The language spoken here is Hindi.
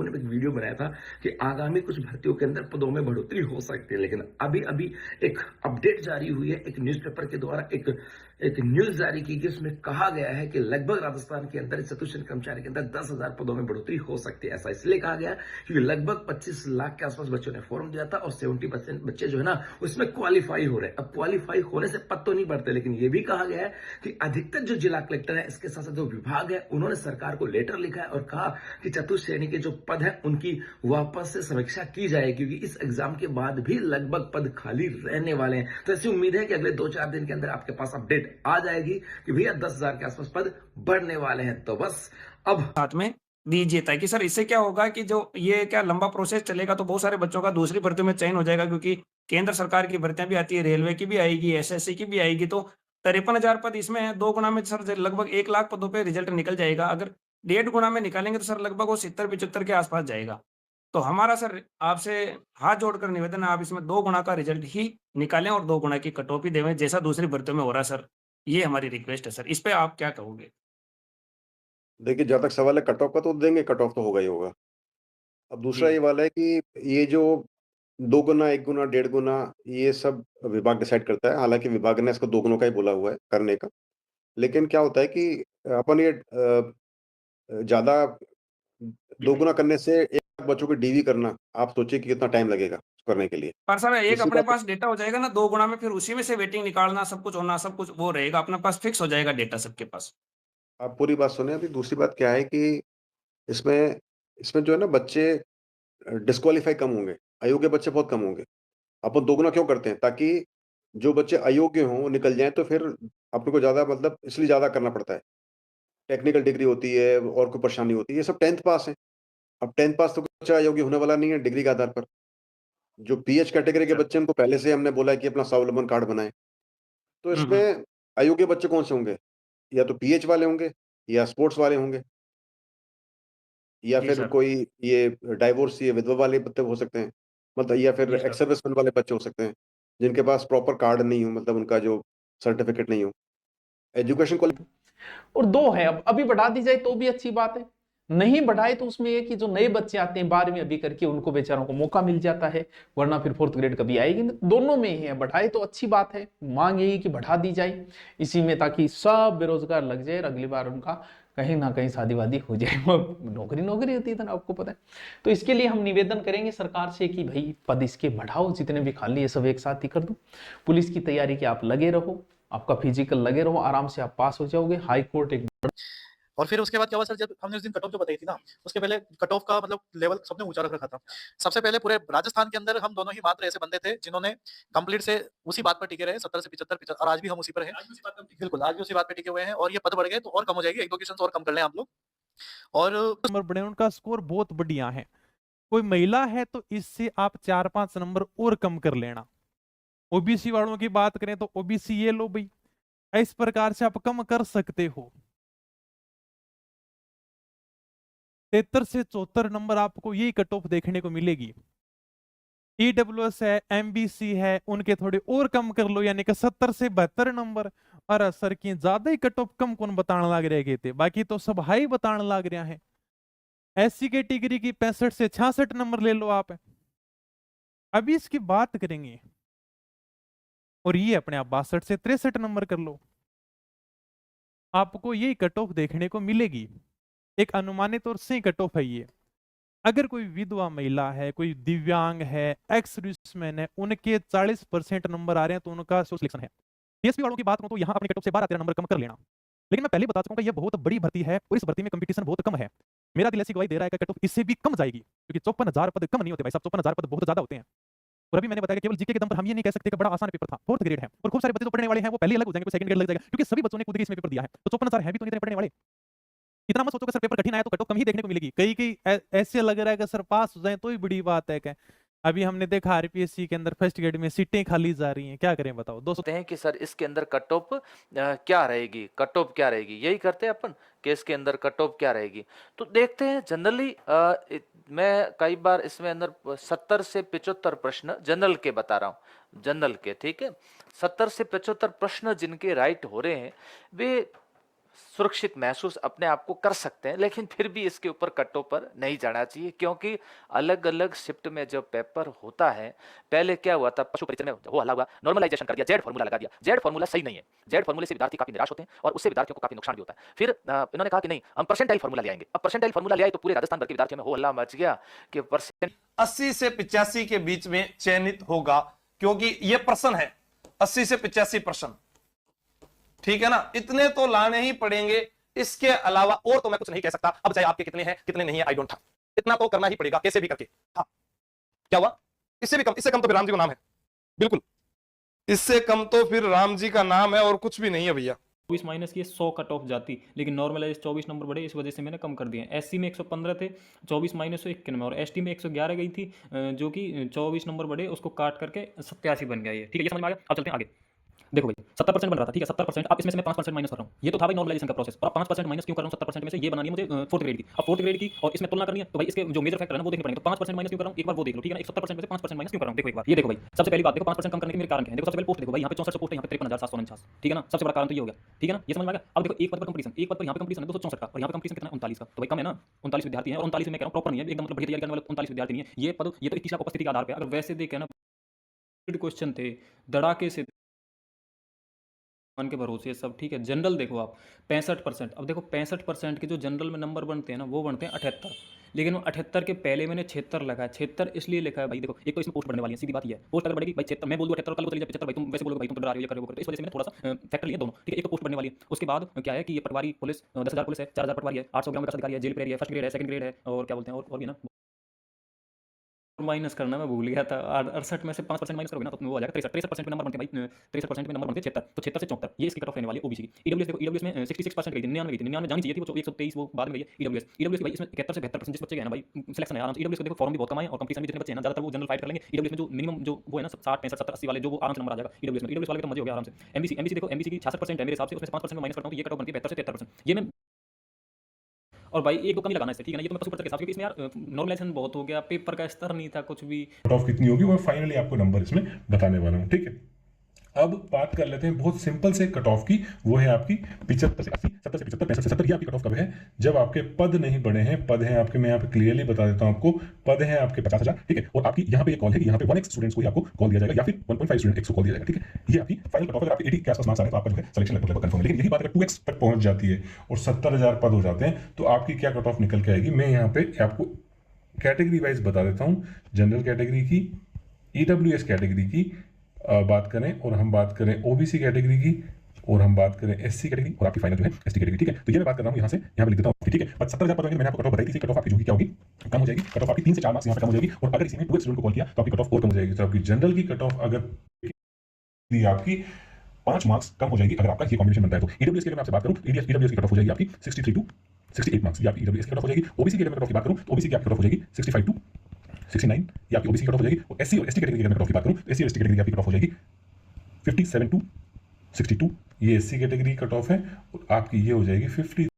ने एक वीडियो बनाया था कि आगामी कुछ भर्तियों के अंदर पदों में बढ़ोतरी हो सकती है, लेकिन अभी अभी एक अपडेट जारी हुई है, एक न्यूज़पेपर के द्वारा एक न्यूज़ जारी की गई, उसमें कहा गया है कि लगभग राजस्थान के अंदर चतुर्थ कर्मचारी के अंदर 10,000 पदों में बढ़ोतरी हो सकती है। ऐसा इसलिए कहा गया क्योंकि लगभग 25 लाख के आसपास बच्चों ने फॉर्म दिया था और 70% बच्चे जो है ना उसमें क्वालिफाई हो रहे हैं। अब क्वालिफाई होने से पद तो नहीं बढ़ते, लेकिन यह भी कहा गया है कि अधिकतर जो जिला कलेक्टर है, इसके साथ साथ जो विभाग है, उन्होंने सरकार को लेटर लिखा है और कहा कि चतुर्थ श्रेणी के जो पद है उनकी वापस से समीक्षा की जाए, क्योंकि इस एग्जाम के बाद भी लगभग पद खाली रहने वाले हैं। तो ऐसी उम्मीद है कि अगले 2-4 दिन के अंदर आपके पास अपडेट आ जाएगी कि भैया 10,000 के आसपास पद बढ़ने वाले हैं। तो बस अब साथ में दीजिए, ताकि सर इससे क्या होगा कि जो ये क्या लंबा प्रोसेस चलेगा तो बहुत सारे बच्चों का दूसरी भर्तियों में चयन हो जाएगा, क्योंकि केंद्र सरकार की भर्तियां भी आती है, रेलवे की भी आएगी, एसएससी की भी आएगी। तो 53,000 पद इसमें है, 2 गुना में सर लगभग 1 लाख पदों पे रिजल्ट निकल जाएगा। अगर 1.5 गुना में निकालेंगे तो सर लगभग वो 70-75 के आसपास जाएगा। तो हमारा सर आपसे हाथ जोड़कर निवेदन है, आप इसमें 2 गुना का रिजल्ट ही निकालें और 2 गुना की कट ऑफ ही देवें, जैसा दूसरी भर्तियों में हो रहा है सर। ये हमारी रिक्वेस्ट है सर। इस पे आप क्या कहोगे? देखिए, जहाँ तक सवाल है कट ऑफ का, तो देंगे, कट ऑफ तो होगा ही होगा। अब दूसरा जी, ये वाला है कि ये जो 2 गुना, 1 गुना, 1.5 गुना, ये सब विभाग डिसाइड करता है। हालाँकि विभाग ने इसको 2 गुणों का ही बोला हुआ है करने का। लेकिन क्या होता है कि अपन ये ज़्यादा 2 गुना करने से 1 लाख बच्चों को डीवी करना, आप सोचिए कि कितना टाइम लगेगा उसको करने के लिए। पर सर एक दूसरी अपने बात, पास डेटा हो जाएगा ना 2 गुना में, फिर उसी में से वेटिंग निकालना, सब कुछ होना, सब कुछ वो रहेगा, अपने पास फिक्स हो जाएगा डेटा सबके पास। आप पूरी बात सुनें। अभी दूसरी बात क्या है कि इसमें इसमें जो है ना, बच्चे डिस्क्वालीफाई कम होंगे, अयोग्य बच्चे बहुत कम होंगे। अपन दोगुना क्यों करते हैं? ताकि जो बच्चे अयोग्य हों, वो निकल जाएँ, तो फिर अपने को ज़्यादा, मतलब इसलिए ज़्यादा करना पड़ता है। टेक्निकल डिग्री होती है और कोई परेशानी होती है, ये सब 10th पास है। अब 10th पास तो कोई बच्चा अयोग्य होने वाला नहीं है डिग्री के आधार पर। जो पीएच कैटेगरी के अच्छा। बच्चे हैं, उनको पहले से हमने बोला है कि अपना स्वावलंबन कार्ड बनाएँ। तो हुँ, हुँ। इसमें अयोग्य बच्चे कौन से होंगे? या तो पीएच वाले होंगे, या स्पोर्ट्स वाले होंगे, या जी फिर सर। कोई ये डाइवोर्स, ये विधवा वाले बच्चे हो सकते हैं। मतलब, या फिर जी एक्स सर। सर्विसमैन वाले बच्चे हो सकते हैं, जिनके पास प्रॉपर कार्ड नहीं हो, मतलब उनका जो सर्टिफ़िकेट नहीं हो। एजुकेशन क्वालि और 2 है, अब अभी बढ़ा दी जाए तो भी अच्छी बात है, नहीं बढ़ाए तो उसमें ये कि जो नए बच्चे आते हैं 12वीं अभी करके, उनको बेचारों को मौका मिल जाता है, वरना फिर 4th ग्रेड कभी आएगी नहीं। दोनों में ही है, बढ़ाए तो अच्छी बात है, मांग यही कि बढ़ा दी जाए इसी में, ताकि सब बेरोजगार लग जाए और अगली बार उनका कहीं ना कहीं शादी वादी हो जाए। वो नौकरी नौकरी होती है ना, आपको पता है। तो इसके लिए हम निवेदन करेंगे सरकार से कि भाई पद इसके बढ़ाओ, जितने भी खाली है सब एक साथ ही कर दो। पुलिस की तैयारी की आप लगे रहो, आपका फिजिकल लगे रहो, आराम से आप पास हो जाओगे। हाई कोर्ट एक और फिर उसके बाद क्या हुआ सर, जब हमने उस दिन कट ऑफ जो बताई थी ना, उसके पहले कट ऑफ का मतलब लेवल सबने ऊंचा रख रखा था। सबसे पहले पूरे राजस्थान के अंदर हम दोनों ही मात्र ऐसे बंदे थे जिन्होंने कंप्लीट से उसी बात पर टिके रहे, 70 से 75, और आज भी हम उसी पर हैं। बिल्कुल, आज भी उसी बात पर टिके हुए हैं, और ये पद बढ़ गए तो और कम हो जाएगी, 1-2 क्वेश्चन और कम कर लें आप लोग। और नंबर बढ़े, उनका स्कोर बहुत बढ़िया है। कोई महिला है तो इससे आप 4-5 नंबर और कम कर लेना। ओबीसी वालों की बात करें तो ओबीसी ये लो भाई, इस प्रकार से आप कम कर सकते हो। 73 से 74 नंबर आपको यही कट ऑफ देखने को मिलेगी। ईडब्ल्यूएस है, एमबीसी है, उनके थोड़े और कम कर लो, यानी कि 70 से 72 नंबर। और सर की ज्यादा ही कट ऑफ कम कौन बताने लग रहे थे, बाकी तो सब हाई बताने लग रहा है। एससी कैटेगरी की 65 से 66 नंबर ले लो आप, अभी इसकी बात करेंगे। और ये अपने आप 62 से 63 नंबर कर लो, आपको यही कट ऑफ देखने को मिलेगी। एक अनुमानित और सही कट ऑफ है ये। अगर कोई विधवा महिला है, कोई दिव्यांग है, एक्स सर्विसमैन है, उनके 40% नंबर आ रहे हैं तो उनका सिलेक्शन है। डीएसपी वालों की बात करूं तो यहाँ अपने कट ऑफ से 12-13 नंबर कम कर लेना। लेकिन मैं पहले बता चुका हूं कि ये बहुत बड़ी भर्ती है और इस भर्ती में कंपटीशन बहुत कम है। मेरा दिल ऐसी गवाही दे रहा है कि कट ऑफ इससे भी कम जाएगी, क्योंकि 54,000 पद कम नहीं होते भाई साहब, 54,000 पद बहुत ज्यादा होते हैं। और अभी मैंने बताया कि केवल जीके के दम पर हम ये नहीं कह सकते कि बड़ा आसान पेपर था, 4th ग्रेड है, और खूब सारे बच्चे जो पढ़ने वाले हैं वो पहले अलग हो जाएंगे, कोई 2nd ग्रेड लग जाएगा, क्योंकि सभी बच्चों ने खुद के इसमें पेपर दिया है। तो 54,000 है भी तो नहीं इतने पढ़ने वाले। इतना मत सोचो कि सर पेपर कठिन आया तो कट ऑफ कम ही देखने को मिलेगी। कई कई ऐसे लग रहा है कि सर पास हो जाए तो ही बड़ी बात है। क्या अभी हमने देखा आरपीएससी के अंदर फर्स्ट ग्रेड में सीटें खाली जा रही हैं, क्या करें बताओ। 200 हैं कि सर इसके अंदर कट ऑफ क्या रहेगी, कट ऑफ क्या रहेगी, यही करते हैं अपन कि इसके अंदर कट ऑफ क्या रहेगी। तो देखते हैं जनरली मैं कई बार इसमें अंदर 70 से 75 प्रश्न जनरल के बता रहा हूँ, जनरल के, ठीक है। 70 से 75 प्रश्न जिनके राइट हो रहे हैं वे सुरक्षित महसूस अपने आप को कर सकते हैं, लेकिन फिर भी इसके ऊपर कटों पर नहीं जाना चाहिए, क्योंकि अलग अलग शिफ्ट में जब पेपर होता है, पहले क्या हुआ था, पशु परिचय में वो हल्ला हुआ, नॉर्मलाइजेशन कर दिया, जेड फॉर्मूला लगा दिया। जेड फॉर्मूला सही नहीं है, जेड फॉर्मूले से विद्यार्थी काफी निराश होते हैं और उससे विद्यार्थियों को काफी नुकसान भी होता है। फिर इन्होंने कहा कि नहीं, हम परसेंटाइल फॉर्मूला ले आएंगे। अब परसेंटाइल फॉर्मूला ले आए तो पूरे राजस्थान भर के विद्यार्थियों में हो हल्ला मच गया कि परसेंट 80 से 85 के बीच में चयनित होगा, क्योंकि ये प्रश्न है 80 से 85 प्रश्न, ठीक है ना, इतने तो लाने ही पड़ेंगे। इसके अलावा और तो मैं कुछ नहीं कह सकता। अब चाहे आपके कितने हैं कितने नहीं है, आई डोंट, इतना तो करना ही पड़ेगा कैसे भी करके। हाँ, क्या हुआ, इससे कम तो फिर राम जी का नाम है, बिल्कुल इससे कम तो फिर राम जी का नाम है और कुछ भी नहीं है भैया। 24 माइनस की 100 कट ऑफ जाती, लेकिन नॉर्मलाइज 24 नंबर बढ़े, इस वजह से मैंने कम कर दिए। एससी में 115 थे, 24 माइनस 91 और एसटी में 111 गई थी, जो कि 24 नंबर बढ़े, उसको काट करके 87 बन गया ये। ठीक है, ये समझ में आ गया। अब चलते हैं आगे। देखो भाई 70% बन रहा था, ठीक है 70%, अब इसमें से मैं 5% माइनस कर रहा हूँ। ये तो था भाई नॉर्मलाइजेशन का प्रोसेस, और 5% माइनस क्यों कर रहा हूँ 70% में से, ये बनानी है मुझे फोर्थ ग्रेड की। अब फोर्थ ग्रेड की और इसमें तुलना करनी है, तो भाई इसके जो मेजर फैक्टर है ना वो देखने पड़ेंगे। तो 5% माइनस क्यों कर रहा हूँ, एक बार वो देख लो, ठीक है ना। 70% में से 5% माइनस क्यों कर रहा हूँ, देखो एक बार, ये देखो भाई। सबसे पहली बात देखो 5% कम करने के मेरे कारण क्या है। देखो सबसे पहले पोस्ट देखो भाई, यहाँ पे 64 पोस्ट है, यहाँ पे 53,749, ठीक है ना। सबसे बड़ा कारण तो ये हो गया, ठीक है ना, ये समझ में आ गया। अब देखो एक पद पर कंपटीशन, एक पद पर यहाँ पे कंपटीशन है 264 का, और यहाँ पे कंपटीशन कितना है 39 का, तो भाई कम है ना, 39 विद्यार्थी हैं। और 39 में मैं कह रहा हूँ प्रॉपर नहीं है एकदम, मतलब बढ़िया तैयारी करने वाले 39 विद्यार्थी नहीं है। ये पद, ये तो 21 लाख उपस्थिति के आधार पर, अगर वैसे देखे ना क्वेश्चन थे धड़ाके से मन के भरोसे सब, ठीक है। जनरल देखो आप 65%, अब देखो 65% के जो जनरल में नंबर बनते हैं ना वो बनते हैं 78, लेकिन वो 78 के पहले मैंने 76 लगा है। 76 इसलिए लिखा है भाई, देखो एक तो इसमें पोस्ट बढ़ने वाली है, सीधी बात ये है, पोस्ट अगर बढ़ेगी भाई 76, मैं बोल दूं 78 कल को चली जाए 75, भाई तुम वैसे बोलोगे भाई तुम तो डरा रहे हो, ये कर रहे हो, तो इस वजह से मैंने थोड़ा सा फैक्टर लिया दोनों, ठीक है। एक तो पोस्ट बढ़ने वाली है, उसके बाद क्या है कि ये पटवारी पुलिस 10,000 पुलिस है, 4,000 पटवारी है, 800 ग्राम का अधिकारी है, जेल पेरी है, फर्स्ट ग्रेड है, सेकंड ग्रेड है, और क्या बोलते हैं और भी ना माइनस करना मैं भूल गया था। 68 में से 5% माइनस करोगे ना तो वो आ जाएगा 63% में नंबर बनते भाई, 63% में नंबर बनते 76, तो 76 से 74 ये इसकी कट ऑफ रहने वाली है ओबीसी की। ईडब्ल्यूएस देखो, ईडब्ल्यूएस में 66% गई थी, 99 गई थी, 99 जानी चाहिए थी, वो 123 वो बाद में गई है ईडब्ल्यूएस। ईडब्ल्यूएस भाई इसमें 71 से 72% जिस बच्चे गए ना भाई सिलेक्शन है आराम से। ईडब्ल्यूएस को देखो फॉर्म भी बहुत कम आए और कंपटीशन भी जितने बच्चे हैं ना ज्यादातर वो जनरल फाइट कर लेंगे। ईडब्ल्यूएस में जो मिनिमम जो वो है ना 60 65 70 80 वाले जो वो आराम से नंबर आ जाएगा ईडब्ल्यूएस में। ईडब्ल्यूएस वाले तो मजे हो गया आराम से। एमबीसी देखो, एमबीसी की 66% है मेरे हिसाब से, उसमें से 5% में माइनस करता हूं तो ये कट ऑफ बनती है 72 से 73%। ये मैं और भाई एक दो कमी लगाना इससे, ठीक है ना, ये तो मैं पशु के हिसाब से, क्योंकि इसमें यार नॉर्मलाइजेशन बहुत हो गया, पेपर का स्तर नहीं था कुछ भी। कट ऑफ कितनी होगी वो फाइनली आपको नंबर इसमें बताने वाला हूँ, ठीक है। अब बात कर लेते हैं बहुत सिंपल से कट ऑफ की, वो है आपकी 75 से 80, 70 से 75, 65 से 70। ये आपकी कट ऑफ कब है, जब आपके पद नहीं बढ़े हैं। पद हैं आपके, मैं यहाँ पे क्लियरली बता देता हूँ आपको, पद हैं आपके 50,000, ठीक है। और आपकी यहाँ पे एक कॉल है कि यहाँ पे 1x स्टूडेंट्स को आपको कॉल दिया जाएगा या फिर 1.5 स्टूडेंट x को कॉल दिया जाएगा, ठीक है। ये आपकी फाइनल कट ऑफ। अगर आपके 80 के आसपास मार्क्स आ रहे हैं तो आपका जो है सिलेक्शन लगभग कंफर्म है। लेकिन यही बात अगर 2x तक पहुंच जाती है और 70,000 पद हो जाते हैं तो आपकी क्या कट ऑफ निकल के आएगी, मैं यहाँ पे आपको कैटेगरी वाइज बता देता हूँ। जनरल कैटेगरी की, ईडब्ल्यूएस कैटेगरी की बात करें, और हम बात करें ओबीसी कैटेगरी की, और हम बात करें एससी कैटेगरी, और आपकी फाइनल जो है एसटी कैटेगरी, ठीक है। तो ये मैं बात कर रहा हूँ यहाँ से, यहाँ पे लिख देता हूँ, ठीक है। बट 70,000 पद होंगे, मैंने आपको कट ऑफ बताई थी, कट ऑफ आपकी जो कि क्या होगी, कम हो जाएगी। कट ऑफ आपकी 3 से 4 मार्क्स यहाँ पे कम हो जाएगी, और अगर इसी में 2x स्टूडेंट को कॉल किया तो आपकी कट ऑफ और कम हो जाएगी। तो आपकी जनरल की कट ऑफ अगर आपकी 5 मार्क्स कम हो जाएगी अगर आपका ये कॉम्बिनेशन बनता है। तो ईडब्ल्यूएस के लिए मैं आपसे बात करूँ, ईडब्ल्यूएस की कट ऑफ हो जाएगी आपकी 63 टू 68 मार्क्स, ये आपकी ईडब्ल्यूएस की कट ऑफ हो जाएगी। ओबीसी के लिए मैं कट ऑफ की बात करूँ तो ओबीसी की आपकी कट ऑफ हो जाएगी 65 टू 69, ये आपकी ओबीसी की कट ऑफ हो जाएगी। और एससी और एसटी कैटेगरी की कट ऑफ की बात करूँ तो एससी और एसटी कैटेगरी की आपकी कट ऑफ हो जाएगी 57 टू 62, ये एससी कैटेगरी कट ऑफ है, और आपकी ये हो जाएगी 50